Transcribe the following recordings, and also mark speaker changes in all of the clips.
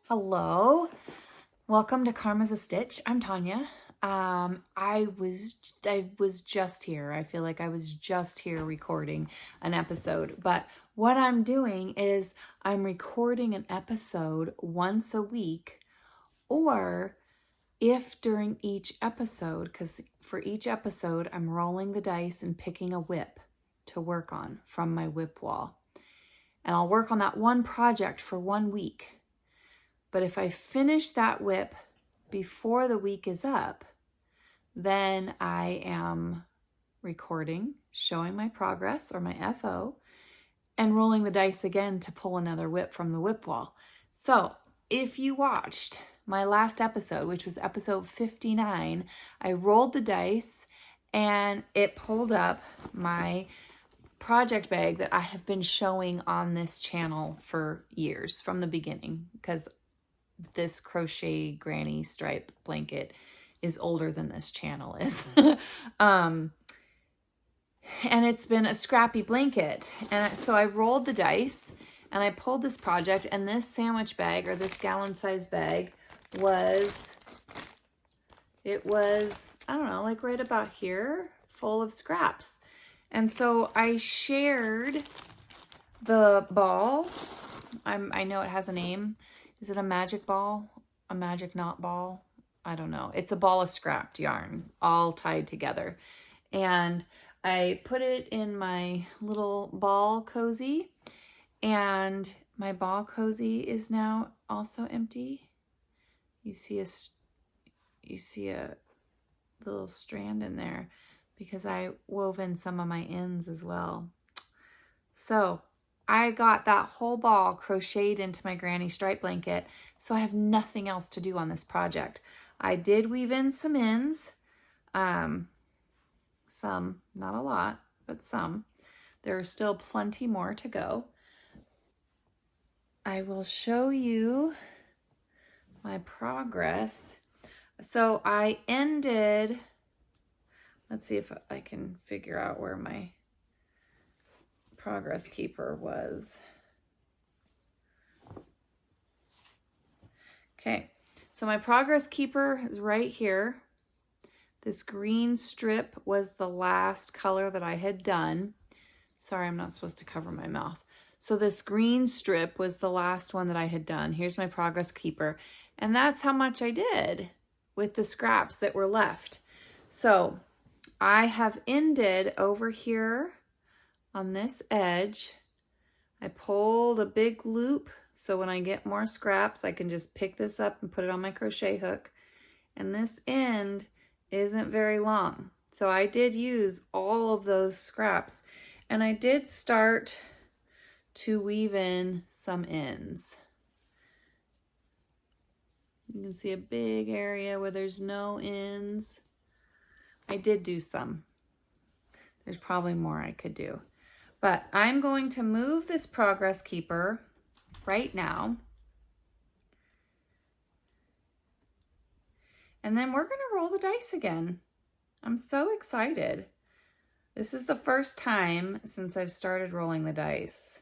Speaker 1: Hello, welcome to Karma's a Stitch. I'm Tanya. I was just here. I feel like I was just here recording an episode, but what I'm doing is I'm recording an episode once a week, or if during each episode, because for each episode I'm rolling the dice and picking a whip to work on from my whip wall. And I'll work on that one project for 1 week. But if I finish that whip before the week is up, then I am recording, showing my progress or my FO, and rolling the dice again to pull another whip from the whip wall. So if you watched my last episode, which was episode 59, I rolled the dice and it pulled up my project bag that I have been showing on this channel for years from the beginning, because this crochet granny stripe blanket is older than this channel is. And it's been a scrappy blanket. And so I rolled the dice and I pulled this project, and this sandwich bag, or this gallon size bag, was, I don't know, like right about here, full of scraps. And so I shared the ball. I know it has a name. Is it a magic ball? A magic knot ball? I don't know. It's a ball of scrapped yarn all tied together. And I put it in my little ball cozy, and my ball cozy is now also empty. You see a little strand in there because I wove in some of my ends as well. So I got that whole ball crocheted into my granny stripe blanket, so I have nothing else to do on this project. I did weave in some ends, some, not a lot, but some. There are still plenty more to go. I will show you my progress. So I ended, let's see if I can figure out where my progress keeper was. Okay, so my progress keeper is right here. This green strip was the last color that I had done. Sorry, I'm not supposed to cover my mouth. So this green strip was the last one that I had done. Here's my progress keeper. And that's how much I did with the scraps that were left. So I have ended over here on this edge. I pulled a big loop, so when I get more scraps, I can just pick this up and put it on my crochet hook. And this end isn't very long. So I did use all of those scraps, and I did start to weave in some ends. You can see a big area where there's no ends. I did do some. There's probably more I could do. But I'm going to move this progress keeper right now. And then we're going to roll the dice again. I'm so excited. This is the first time since I've started rolling the dice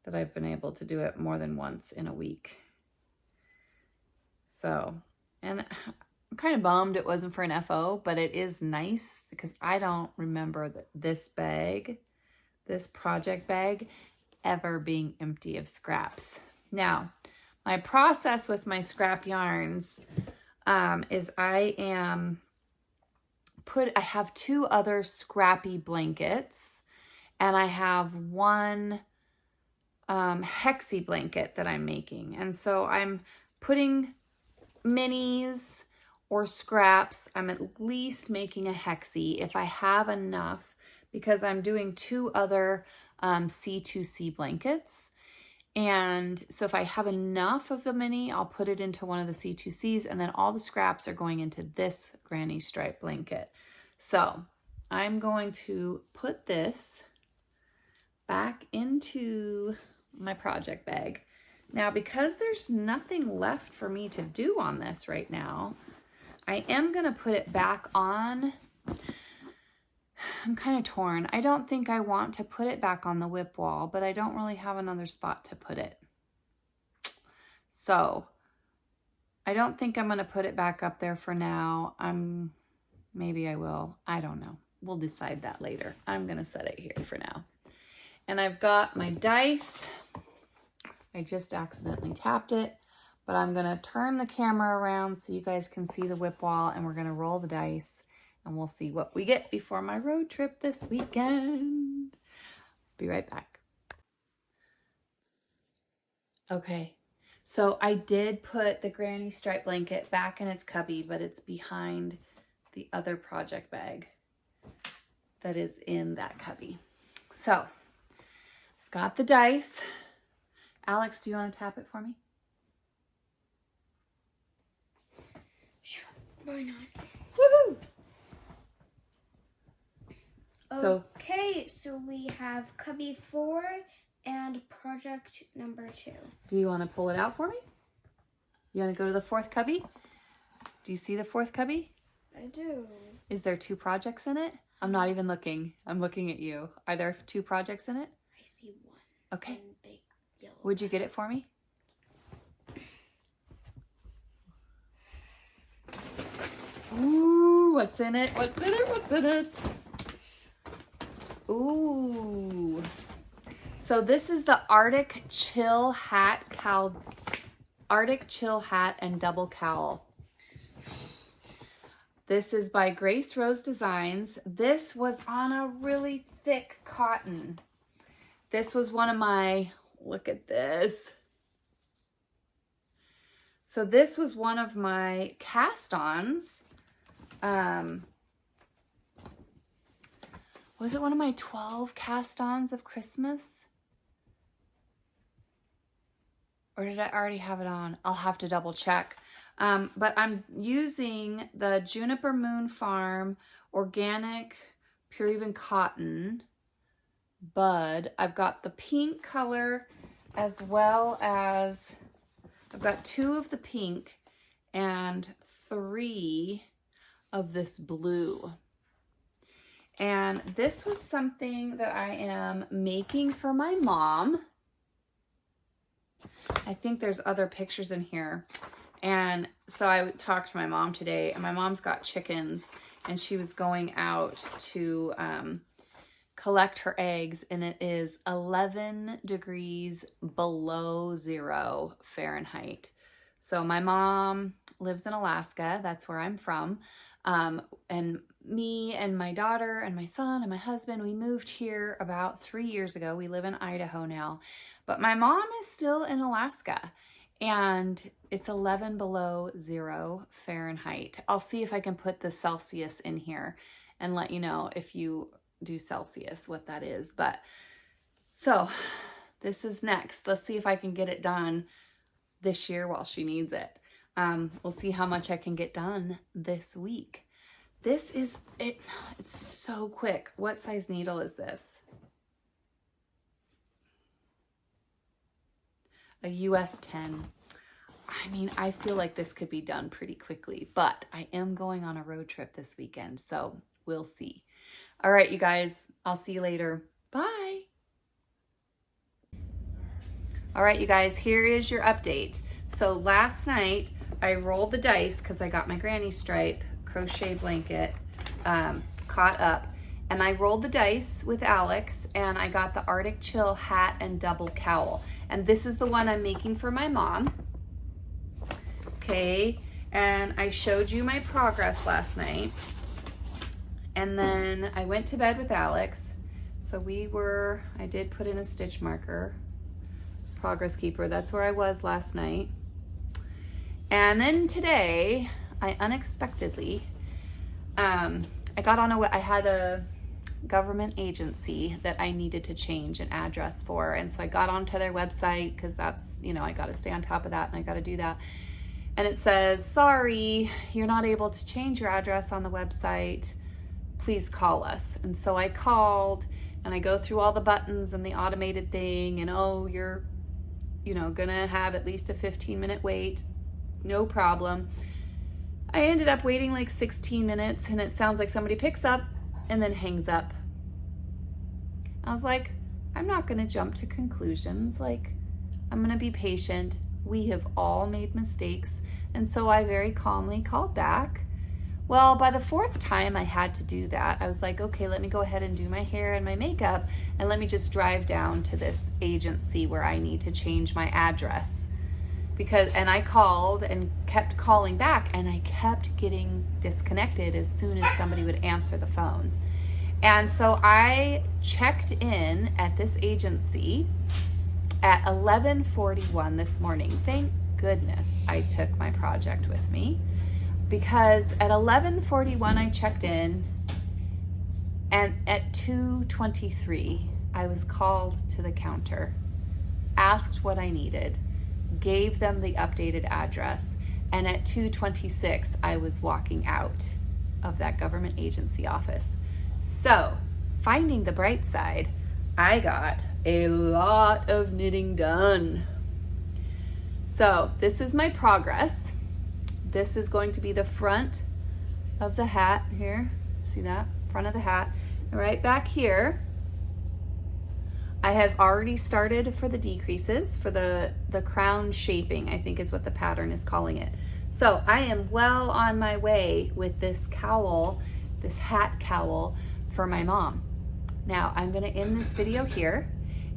Speaker 1: that I've been able to do it more than once in a week. So, and I'm kind of bummed it wasn't for an FO, but it is nice because I don't remember that this bag, this project bag, ever being empty of scraps. Now, my process with my scrap yarns is I have 2 other scrappy blankets, and I have one hexie blanket that I'm making. And so I'm putting minis or scraps. I'm at least making a hexie if I have enough, because I'm doing 2 other C2C blankets. And so if I have enough of the mini, I'll put it into one of the C2Cs, and then all the scraps are going into this granny stripe blanket. So I'm going to put this back into my project bag. Now, because there's nothing left for me to do on this right now, I am going to put it back on. I'm kind of torn. I don't think I want to put it back on the whip wall, but I don't really have another spot to put it. So I don't think I'm going to put it back up there for now. Maybe I will. I don't know. We'll decide that later. I'm going to set it here for now. And I've got my dice. I just accidentally tapped it, but I'm going to turn the camera around so you guys can see the whip wall, and we're going to roll the dice and we'll see what we get before my road trip this weekend. Be right back. Okay. So I did put the granny stripe blanket back in its cubby, but it's behind the other project bag that is in that cubby. So got the dice. Alex, do you want to tap it for me?
Speaker 2: Sure, why not?
Speaker 1: Woohoo!
Speaker 2: Okay, so we have cubby 4 and project number 2.
Speaker 1: Do you want to pull it out for me? You want to go to the 4th cubby? Do you see the 4th cubby?
Speaker 2: I do.
Speaker 1: Is there 2 projects in it? I'm not even looking. I'm looking at you. Are there 2 projects in it?
Speaker 2: I see 1.
Speaker 1: Okay.
Speaker 2: One big yellow.
Speaker 1: Would you get it for me? Ooh, what's in it? What's in it? What's in it? Ooh. So this is the Arctic Chill Hat Cowl. Arctic Chill Hat and Double Cowl. This is by Grace Rose Designs. This was on a really thick cotton. This was one of my, look at this. So this was one of my cast-ons. Was it one of my 12 cast-ons of Christmas? Or did I already have it on? I'll have to double check. But I'm using the Juniper Moon Farm Organic Pure Even Cotton Bud. I've got the pink color as well as, I've got 2 of the pink and 3 of this blue. And this was something that I am making for my mom. I think there's other pictures in here. And so I talked to my mom today, and my mom's got chickens, and she was going out to collect her eggs, and it is 11 degrees below 0 Fahrenheit. So my mom lives in Alaska. That's where I'm from. And me and my daughter and my son and my husband, we moved here about 3 years ago. We live in Idaho now, but my mom is still in Alaska, and it's 11 below 0 Fahrenheit. I'll see if I can put the Celsius in here and let you know, if you do Celsius, what that is. But so this is next. Let's see if I can get it done this year while she needs it. We'll see how much I can get done this week. This is it. It's so quick. What size needle is this? A US 10. I mean, I feel like this could be done pretty quickly, but I am going on a road trip this weekend, so we'll see. All right, you guys, I'll see you later. Bye. All right, you guys, here is your update. So last night I rolled the dice because I got my granny stripe crochet blanket caught up, and I rolled the dice with Alex, and I got the Arctic Chill hat and double cowl. And this is the one I'm making for my mom. Okay, and I showed you my progress last night. And then I went to bed with Alex. So I did put in a stitch marker, progress keeper. That's where I was last night. And then today, I unexpectedly, I had a government agency that I needed to change an address for. And so I got onto their website because that's, I got to stay on top of that, and I got to do that. And it says, sorry, you're not able to change your address on the website. Please call us. And so I called, and I go through all the buttons and the automated thing, and oh, you're, gonna have at least a 15-minute wait. No problem. I ended up waiting like 16 minutes, and it sounds like somebody picks up and then hangs up. I was like, I'm not gonna jump to conclusions. Like, I'm gonna be patient. We have all made mistakes. And so I very calmly called back. Well, by the fourth time I had to do that, I was like, okay, let me go ahead and do my hair and my makeup, and let me just drive down to this agency where I need to change my address. And I called and kept calling back, and I kept getting disconnected as soon as somebody would answer the phone. And so I checked in at this agency at 11:41 this morning. Thank goodness I took my project with me, because at 11:41 I checked in, and at 2:23 I was called to the counter, asked what I needed, gave them the updated address, and at 2:26 I was walking out of that government agency office. So, finding the bright side, I got a lot of knitting done. So, this is my progress. This is going to be the front of the hat here. See that? Front of the hat. And right back here, I have already started for the decreases, for the crown shaping, I think is what the pattern is calling it. So I am well on my way with this cowl, this hat cowl for my mom. Now I'm going to end this video here,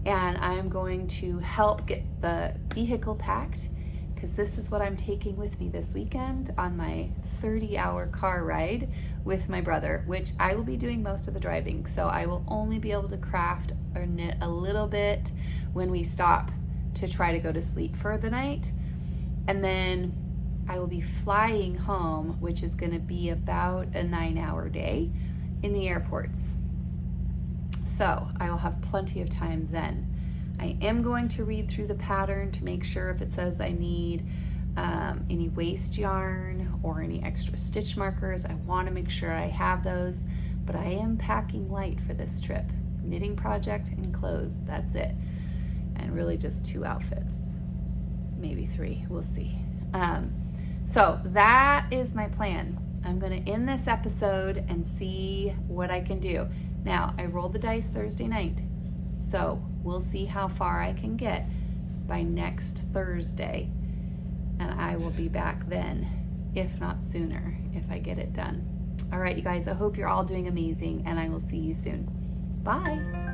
Speaker 1: and I'm going to help get the vehicle packed, because this is what I'm taking with me this weekend on my 30-hour car ride with my brother, which I will be doing most of the driving. So I will only be able to craft or knit a little bit when we stop to try to go to sleep for the night. And then I will be flying home, which is going to be about a 9-hour day in the airports. So I will have plenty of time then. I am going to read through the pattern to make sure if it says I need any waste yarn or any extra stitch markers. I want to make sure I have those, but I am packing light for this trip. Knitting project and clothes, that's it. And really just 2 outfits, maybe 3, we'll see. So that is my plan. I'm going to end this episode and see what I can do. Now, I rolled the dice Thursday night, so we'll see how far I can get by next Thursday, and I will be back then, if not sooner, if I get it done. All right, you guys, I hope you're all doing amazing, and I will see you soon. Bye.